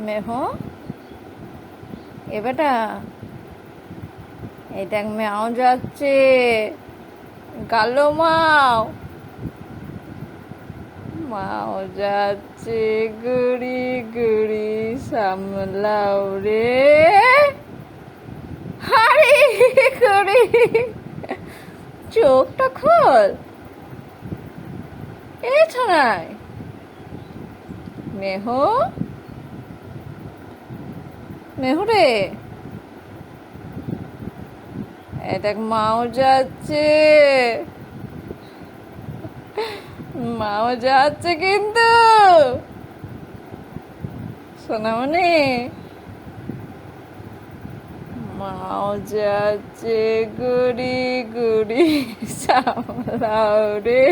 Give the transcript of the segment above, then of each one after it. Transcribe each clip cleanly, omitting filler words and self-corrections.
মেহো, এ বেটা, এই দেখ ম্যাও যাচ্ছে। কালো মাও, মাও যাচ্ছে গুড়ি গুড়ি, সামলাও রে হারি গুড়ি। চোখটা খোল, এই ছড়ায় মেহো, মেহু রে, এই দেখ মাও যাচ্ছে, মাও যাচ্ছে কিন্তু সোনামণি, মাও যাচ্ছে গুড়ি গুড়ি, সামলাও রে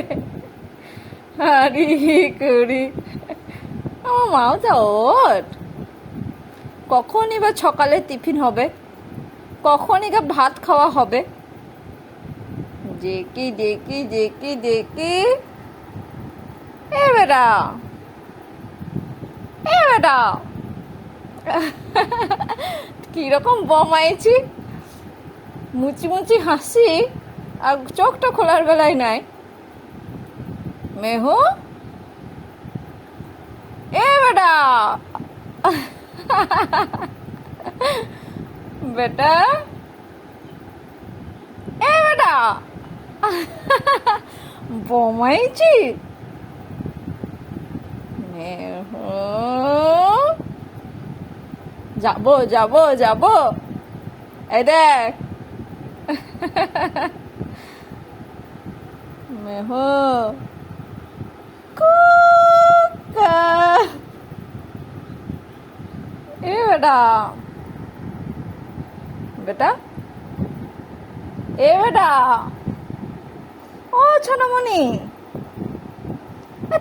হারি গুড়ি। আমার মাও যা ওঠ, কখন এবার সকালে টিফিন হবে, কখন এবার ভাত খাওয়া হবে? দেখি দেখি দেখি দেখি, এ বেটা, এ বেটা, কিরকম বমাইছি, মুচি মুচি হাসি আর চোখটা খোলার বেলায় নাই। মেহু, এ বেটা, বেটা, এ বেটা, বমাইছি। মেহু, যাবো যাবো যাবো, এই দেখ। মেহু, কুকা, এ বেটা, বেটা, এ বেটা, ও সোনামণি,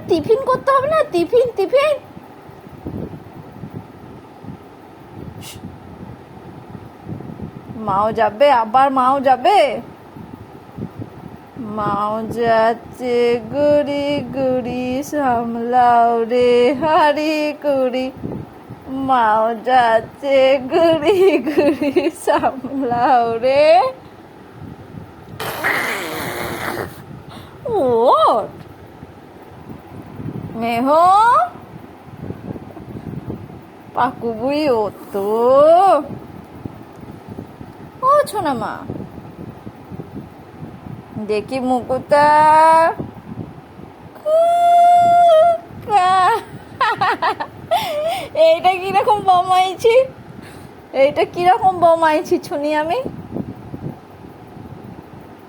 টিফিন করতে হবে না? টিফিন টিফিন, মাও যাবে, আবার মাও যাবে। মাও যাচ্ছে গুড়ি গুড়ি, সামলাও রে হারি কুড়ি। মাও যাচ্ছে গুড়ি গুড়ি, সামলাও রে। ওঠ মেহো, পাকু বুই ও তো, ও ছোনা মা, দেখি মুকুতা, এইটা কিরকম বমাইছি, এইটা কিরকম বমাইছি শুনি আমি।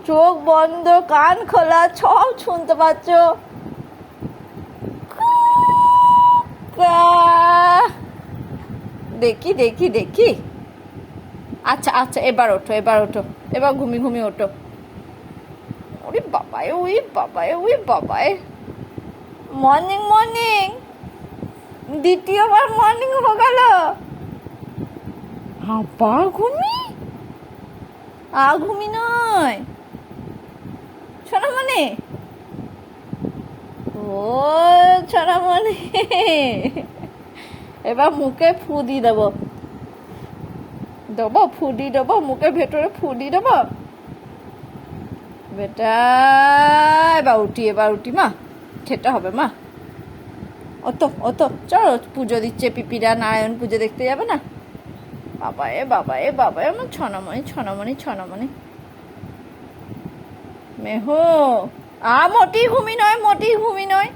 চোখ বন্ধ, কান খোলা, সব শুনতে পাচ্ছ। দেখি দেখি দেখি, আচ্ছা আচ্ছা, এবার ওঠো, এবার ওঠো, এবার ঘুমি ঘুমি ওঠো। ওরে বাবায়, ওই বাবায়, ওই বাবায়, মর্নিং মর্নিং, দ্বিতীয়বার মর্নিং হয়ে গেল। আবার ঘুমি, ঘুমি নয় সোনামণি, ও সোনামণি, এবার মুখে ফু দিয়ে দেবো, দেবো ফু দিয়ে দেবো, মুখের ভেতরে ফু দিয়ে দেবো। বেটা, এবার উঠি, এবার উঠি মা, খেতে হবে মা। ও তো চলো, পুজো দিচ্ছে পিপিরা, নারায়ণ পুজো দেখতে যাবে না? বাবা এ বাবা এ বাবা এ, আমার ছনামণি ছনামণি ছনামণি। মেহো, মোটেই ঘুমি নয়, মোটেই ঘুমি নয়।